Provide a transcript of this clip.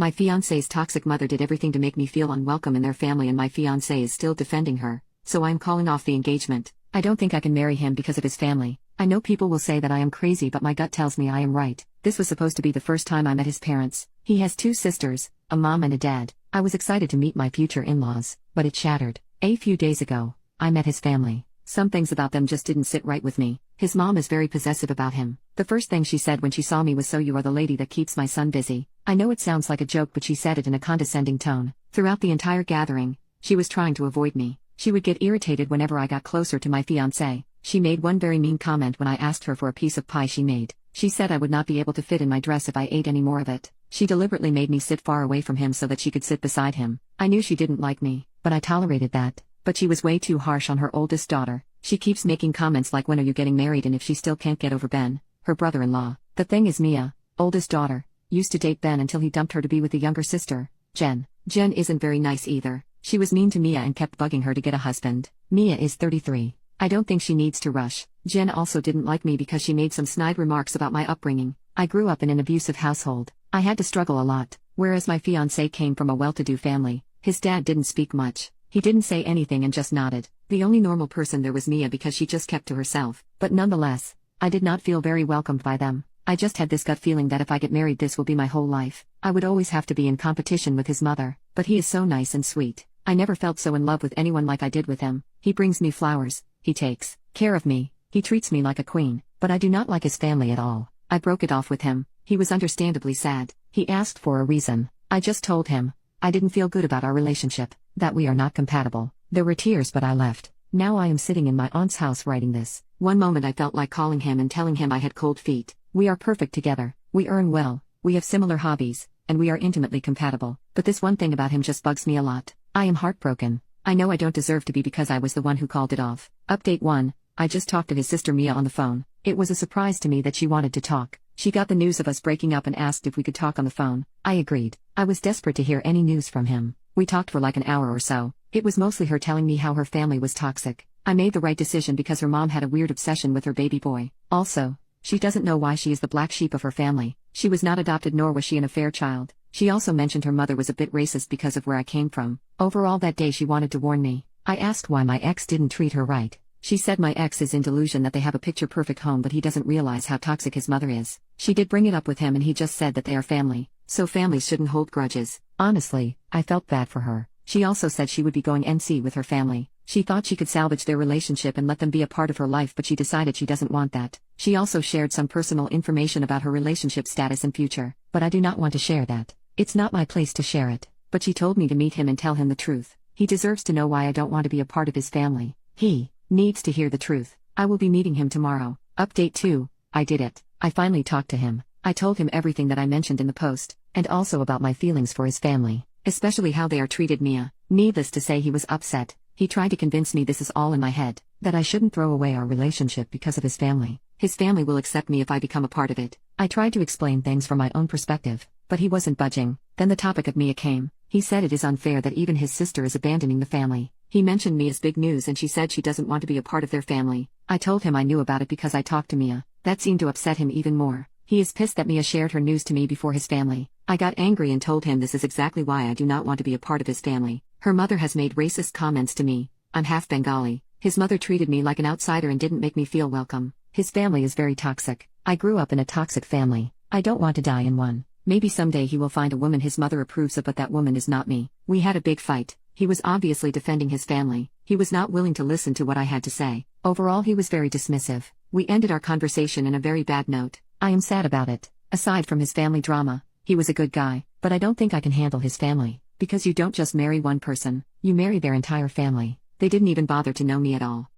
My fiance's toxic mother did everything to make me feel unwelcome in their family, and my fiance is still defending her, so I'm calling off the engagement. I don't think I can marry him because of his family. I know people will say that I am crazy, but my gut tells me I am right. This was supposed to be the first time I met his parents. He has 2 sisters, a mom and a dad. I was excited to meet my future in-laws, but it shattered. A few days ago, I met his family. Some things about them just didn't sit right with me. His mom is very possessive about him. The first thing she said when she saw me was, "So you are the lady that keeps my son busy." I know it sounds like a joke, but she said it in a condescending tone. Throughout the entire gathering, she was trying to avoid me. She would get irritated whenever I got closer to my fiancé. She made one very mean comment when I asked her for a piece of pie she made. She said I would not be able to fit in my dress if I ate any more of it. She deliberately made me sit far away from him so that she could sit beside him. I knew she didn't like me, but I tolerated that. But she was way too harsh on her oldest daughter. She keeps making comments like, "When are you getting married?" and if she still can't get over Ben, her brother-in-law. The thing is, Mia, oldest daughter, used to date Ben until he dumped her to be with the younger sister, Jen. Jen isn't very nice either. She was mean to Mia and kept bugging her to get a husband. Mia is 33. I don't think she needs to rush. Jen also didn't like me because she made some snide remarks about my upbringing. I grew up in an abusive household. I had to struggle a lot, whereas my fiancé came from a well-to-do family. His dad didn't speak much. He didn't say anything and just nodded. The only normal person there was Mia because she just kept to herself. But nonetheless, I did not feel very welcomed by them. I just had this gut feeling that if I get married, this will be my whole life. I would always have to be in competition with his mother. But he is so nice and sweet. I never felt so in love with anyone like I did with him. He brings me flowers. He takes care of me. He treats me like a queen. But I do not like his family at all. I broke it off with him. He was understandably sad. He asked for a reason. I just told him I didn't feel good about our relationship, that we are not compatible. There were tears, but I left. Now I am sitting in my aunt's house writing this. One moment I felt like calling him and telling him I had cold feet. We are perfect together. We earn well. We have similar hobbies, and we are intimately compatible. But this one thing about him just bugs me a lot. I am heartbroken. I know I don't deserve to be because I was the one who called it off. Update 1. I just talked to his sister Mia on the phone. It was a surprise to me that she wanted to talk. She got the news of us breaking up and asked if we could talk on the phone. I agreed. I was desperate to hear any news from him. We talked for like an hour or so. It was mostly her telling me how her family was toxic. I made the right decision because her mom had a weird obsession with her baby boy. Also, she doesn't know why she is the black sheep of her family. She was not adopted, nor was she an affair child. She also mentioned her mother was a bit racist because of where I came from. Overall, that day she wanted to warn me. I asked why my ex didn't treat her right. She said my ex is in delusion that they have a picture-perfect home, but he doesn't realize how toxic his mother is. She did bring it up with him and he just said that they are family, so families shouldn't hold grudges. Honestly, I felt bad for her. She also said she would be going NC with her family. She thought she could salvage their relationship and let them be a part of her life, but she decided she doesn't want that. She also shared some personal information about her relationship status and future, but I do not want to share that. It's not my place to share it. But she told me to meet him and tell him the truth. He deserves to know why I don't want to be a part of his family. He needs to hear the truth. I will be meeting him tomorrow. Update 2. I did it. I finally talked to him. I told him everything that I mentioned in the post, and also about my feelings for his family, especially how they are treated Mia. Needless to say, he was upset. He tried to convince me this is all in my head, that I shouldn't throw away our relationship because of his family. His family will accept me if I become a part of it. I tried to explain things from my own perspective, but he wasn't budging. Then the topic of Mia came. He said it is unfair that even his sister is abandoning the family. He mentioned Mia's big news and she said she doesn't want to be a part of their family. I told him I knew about it because I talked to Mia. That seemed to upset him even more. He is pissed that Mia shared her news to me before his family. I got angry and told him this is exactly why I do not want to be a part of his family. Her mother has made racist comments to me. I'm half Bengali. His mother treated me like an outsider and didn't make me feel welcome. His family is very toxic. I grew up in a toxic family. I don't want to die in one. Maybe someday he will find a woman his mother approves of, but that woman is not me. We had a big fight. He was obviously defending his family. He was not willing to listen to what I had to say. Overall, he was very dismissive. We ended our conversation in a very bad note. I am sad about it. Aside from his family drama, he was a good guy, but I don't think I can handle his family. Because you don't just marry one person, you marry their entire family. They didn't even bother to know me at all.